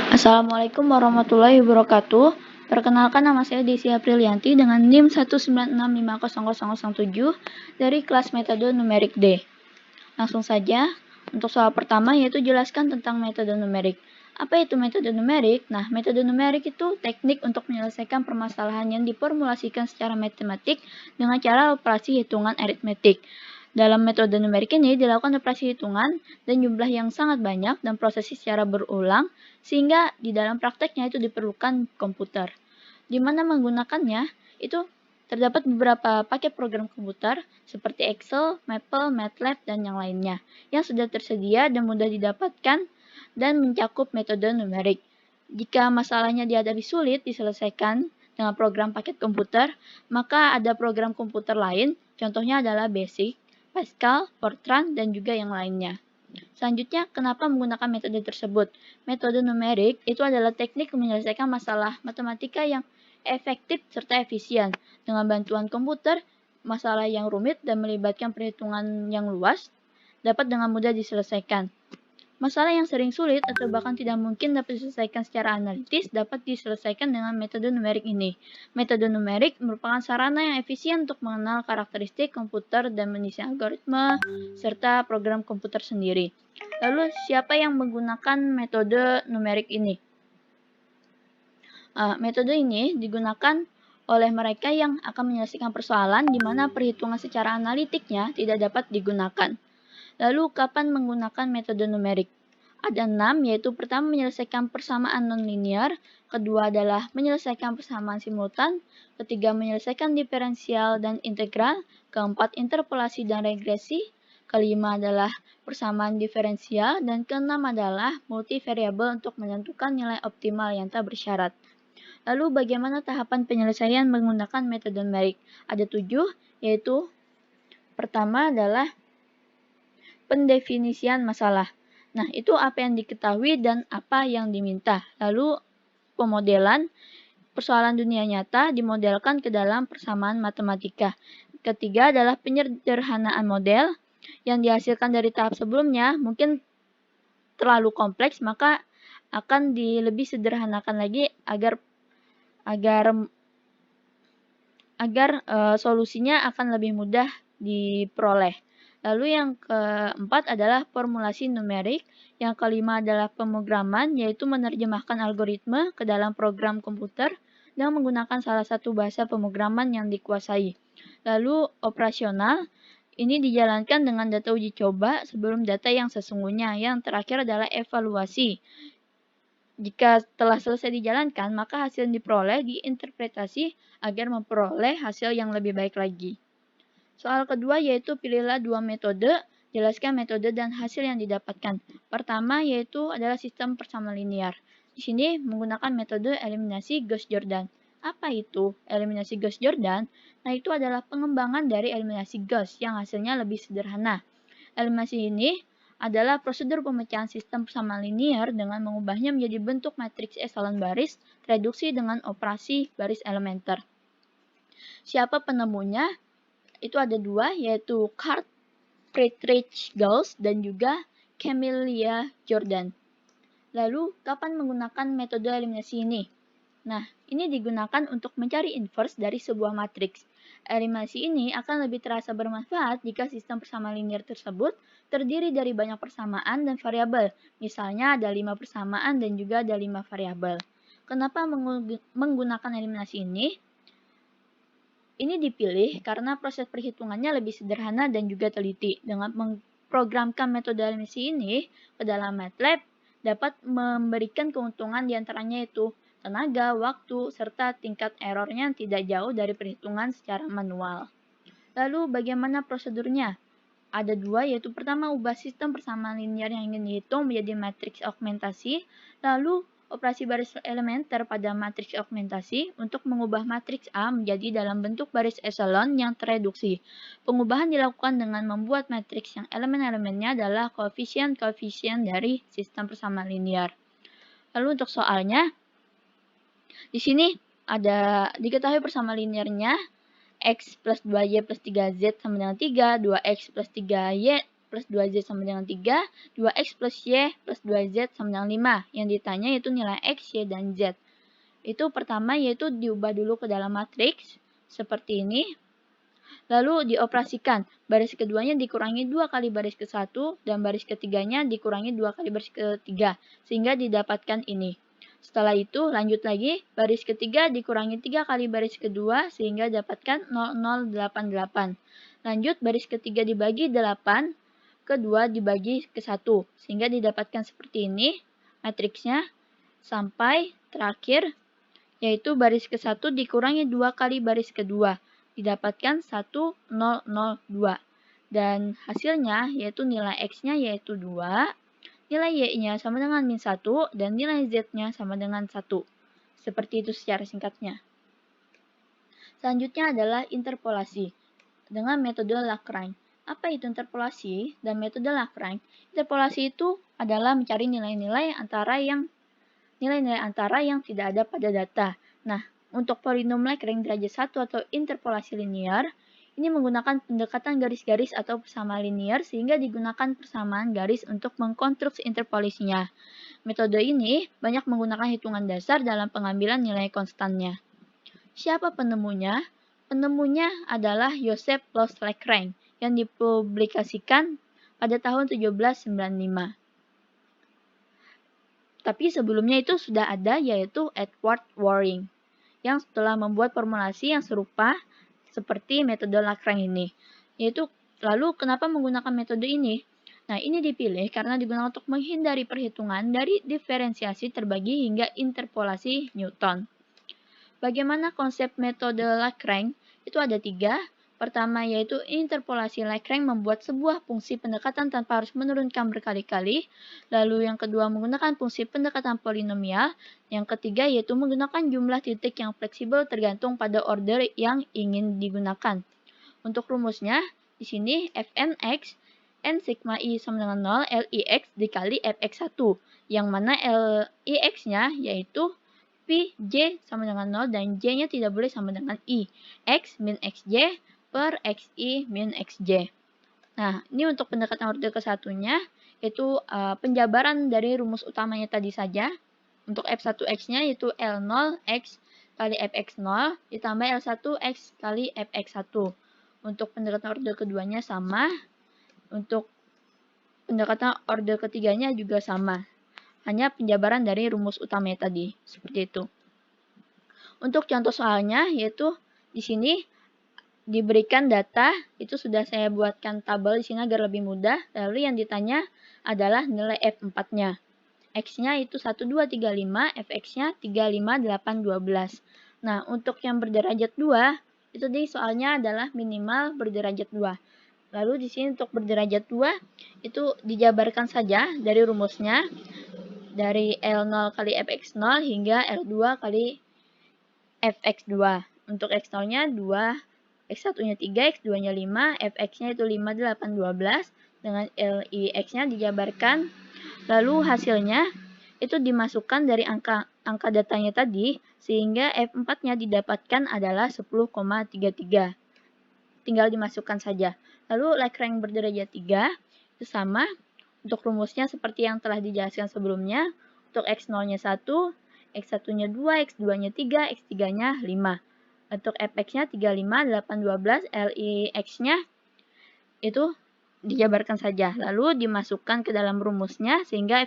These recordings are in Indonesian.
Assalamualaikum warahmatullahi wabarakatuh. Perkenalkan, nama saya Desi Aprilianti dengan NIM 196500007 dari kelas metode numerik D. Langsung saja, untuk soal pertama yaitu jelaskan tentang metode numerik. Apa itu metode numerik? Nah, metode numerik itu teknik untuk menyelesaikan permasalahan yang diformulasikan secara matematik dengan cara operasi hitungan aritmetik. Dalam metode numerik ini dilakukan operasi hitungan dan jumlah yang sangat banyak dan prosesi secara berulang, sehingga di dalam prakteknya itu diperlukan komputer. Di mana menggunakannya itu terdapat beberapa paket program komputer seperti Excel, Maple, MATLAB, dan yang lainnya yang sudah tersedia dan mudah didapatkan dan mencakup metode numerik. Jika masalahnya dihadapi sulit diselesaikan dengan program paket komputer, maka ada program komputer lain, contohnya adalah BASIC, Pascal, Fortran, dan juga yang lainnya. Selanjutnya, kenapa menggunakan metode tersebut? Metode numerik itu adalah teknik menyelesaikan masalah matematika yang efektif serta efisien. Dengan bantuan komputer, masalah yang rumit dan melibatkan perhitungan yang luas dapat dengan mudah diselesaikan. Masalah yang sering sulit atau bahkan tidak mungkin dapat diselesaikan secara analitis dapat diselesaikan dengan metode numerik ini. Metode numerik merupakan sarana yang efisien untuk mengenal karakteristik komputer dan menyusun algoritma serta program komputer sendiri. Lalu, siapa yang menggunakan metode numerik ini? Metode ini digunakan oleh mereka yang akan menyelesaikan persoalan di mana perhitungan secara analitiknya tidak dapat digunakan. Lalu, kapan menggunakan metode numerik? Ada 6, yaitu pertama menyelesaikan persamaan nonlinear, kedua adalah menyelesaikan persamaan simultan, ketiga menyelesaikan diferensial dan integral, keempat interpolasi dan regresi, kelima adalah persamaan diferensial, dan keenam adalah multivariabel untuk menentukan nilai optimal yang tak bersyarat. Lalu bagaimana tahapan penyelesaian menggunakan metode numerik? Ada 7, yaitu pertama adalah pendefinisian masalah. Nah, itu apa yang diketahui dan apa yang diminta. Lalu, pemodelan persoalan dunia nyata dimodelkan ke dalam persamaan matematika. Ketiga adalah penyederhanaan model yang dihasilkan dari tahap sebelumnya mungkin terlalu kompleks, maka akan lebih sederhanakan lagi agar solusinya akan lebih mudah diperoleh. Lalu yang keempat adalah formulasi numerik, yang kelima adalah pemrograman, yaitu menerjemahkan algoritma ke dalam program komputer dan menggunakan salah satu bahasa pemrograman yang dikuasai. Lalu operasional, ini dijalankan dengan data uji coba sebelum data yang sesungguhnya. Yang terakhir adalah evaluasi. Jika telah selesai dijalankan, maka hasil yang diperoleh diinterpretasi agar memperoleh hasil yang lebih baik lagi. Soal kedua yaitu pilihlah dua metode, jelaskan metode dan hasil yang didapatkan. Pertama yaitu adalah sistem persamaan linear. Di sini menggunakan metode eliminasi Gauss-Jordan. Apa itu eliminasi Gauss-Jordan? Nah, itu adalah pengembangan dari eliminasi Gauss yang hasilnya lebih sederhana. Eliminasi ini adalah prosedur pemecahan sistem persamaan linear dengan mengubahnya menjadi bentuk matriks esalon baris reduksi dengan operasi baris elementer. Siapa penemunya? Itu ada dua, yaitu Carl Friedrich Gauss dan juga Camille Jordan. Lalu, kapan menggunakan metode eliminasi ini? Nah, ini digunakan untuk mencari inverse dari sebuah matriks. Eliminasi ini akan lebih terasa bermanfaat jika sistem persamaan linear tersebut terdiri dari banyak persamaan dan variabel. Misalnya ada 5 persamaan dan juga ada 5 variabel. Kenapa menggunakan eliminasi ini? Ini dipilih karena proses perhitungannya lebih sederhana dan juga teliti. Dengan memprogramkan metode eliminasi ini ke dalam MATLAB dapat memberikan keuntungan diantaranya itu tenaga, waktu, serta tingkat errornya tidak jauh dari perhitungan secara manual. Lalu bagaimana prosedurnya? Ada dua, yaitu pertama ubah sistem persamaan linear yang ingin dihitung menjadi matriks augmentasi, lalu operasi baris elementer pada matriks augmentasi untuk mengubah matriks A menjadi dalam bentuk baris eselon yang tereduksi. Pengubahan dilakukan dengan membuat matriks yang elemen-elemennya adalah koefisien-koefisien dari sistem persamaan linear. Lalu untuk soalnya, di sini ada diketahui persamaan linearnya X plus 2Y plus 3Z sama dengan 3, 2X plus 3Y plus 2Z sama dengan 3, 2X plus Y plus 2Z sama dengan 5. Yang ditanya yaitu nilai X, Y, dan Z. Itu pertama yaitu diubah dulu ke dalam matriks, seperti ini. Lalu dioperasikan, baris keduanya dikurangi 2 kali baris ke-1, dan baris ketiganya dikurangi 2 kali baris ke-3, sehingga didapatkan ini. Setelah itu, lanjut lagi, baris ketiga dikurangi 3 kali baris kedua, sehingga dapatkan 0088. Lanjut, baris ketiga dibagi 8, kedua dibagi ke 1, sehingga didapatkan seperti ini, matriksnya, sampai terakhir, yaitu baris ke-1 dikurangi 2 kali baris kedua, didapatkan 1002. Dan hasilnya, yaitu nilai X-nya yaitu 2, nilai Y-nya sama dengan min 1, dan nilai Z-nya sama dengan 1. Seperti itu secara singkatnya. Selanjutnya adalah interpolasi dengan metode Lagrange. Apa itu interpolasi dan metode Lagrange? Interpolasi itu adalah mencari nilai-nilai antara yang tidak ada pada data. Nah, untuk polinom Lagrange derajat 1 atau interpolasi linear, ini menggunakan pendekatan garis-garis atau persamaan linear sehingga digunakan persamaan garis untuk mengkonstruksi interpolasinya. Metode ini banyak menggunakan hitungan dasar dalam pengambilan nilai konstannya. Siapa penemunya? Penemunya adalah Joseph Louis Lagrange yang dipublikasikan pada tahun 1795. Tapi sebelumnya itu sudah ada yaitu Edward Waring yang telah membuat formulasi yang serupa seperti metode Lagrange ini. Lalu kenapa menggunakan metode ini? Nah, ini dipilih karena digunakan untuk menghindari perhitungan dari diferensiasi terbagi hingga interpolasi Newton. Bagaimana konsep metode Lagrange? Itu ada 3. Pertama yaitu interpolasi Lagrange membuat sebuah fungsi pendekatan tanpa harus menurunkan berkali-kali. Lalu yang kedua menggunakan fungsi pendekatan polinomial. Yang ketiga yaitu menggunakan jumlah titik yang fleksibel tergantung pada order yang ingin digunakan. Untuk rumusnya, di sini Fnx n sigma i sama dengan 0 Lix dikali Fx1. Yang mana Lix-nya yaitu Pi J sama dengan 0 dan J-nya tidak boleh sama dengan I. X min Xj per Xi min Xj. Nah, ini untuk pendekatan order ke-1-nya, yaitu penjabaran dari rumus utamanya tadi saja. Untuk F1X-nya yaitu L0X kali Fx0 ditambah L1X kali Fx1. Untuk pendekatan order keduanya sama. Untuk pendekatan order ketiganya juga sama. Hanya penjabaran dari rumus utamanya tadi. Seperti itu. Untuk contoh soalnya, yaitu di sini diberikan data, itu sudah saya buatkan tabel di sini agar lebih mudah. Lalu yang ditanya adalah nilai F4-nya. X-nya itu 1235, Fx-nya 35812. Nah, untuk yang berderajat 2, itu di soalnya adalah minimal berderajat 2. Lalu di sini untuk berderajat 2, itu dijabarkan saja dari rumusnya, dari L0 kali Fx0 hingga L2 kali Fx2. Untuk X0-nya 2, X1-nya 3, X2-nya 5, Fx-nya itu 5, 8, 12. Dengan Lix-nya dijabarkan. Lalu hasilnya itu dimasukkan dari angka datanya tadi, sehingga F4-nya didapatkan adalah 10,33. Tinggal dimasukkan saja. Lalu Lagrange berderajat 3, itu sama. Untuk rumusnya seperti yang telah dijelaskan sebelumnya. Untuk X0-nya 1, X1-nya 2, X2-nya 3, X3-nya 5. Untuk Fx-nya 35, 8, 12, Lix-nya itu dijabarkan saja. Lalu dimasukkan ke dalam rumusnya sehingga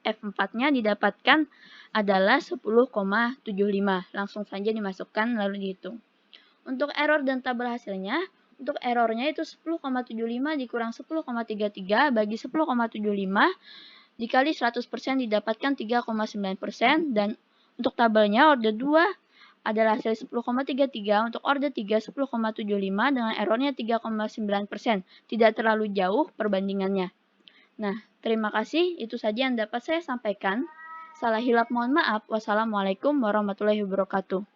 F4-nya didapatkan adalah 10,75. Langsung saja dimasukkan lalu dihitung. Untuk error dan tabel hasilnya, untuk errornya itu 10,75 dikurang 10,33 bagi 10,75 dikali 100% didapatkan 3,9%. Dan untuk tabelnya order 2 adalah hasil 10,33, untuk order 3 10,75 dengan errornya 3,9%. Tidak terlalu jauh perbandingannya. Nah, terima kasih. Itu saja yang dapat saya sampaikan. Salah hilap mohon maaf. Wassalamualaikum warahmatullahi wabarakatuh.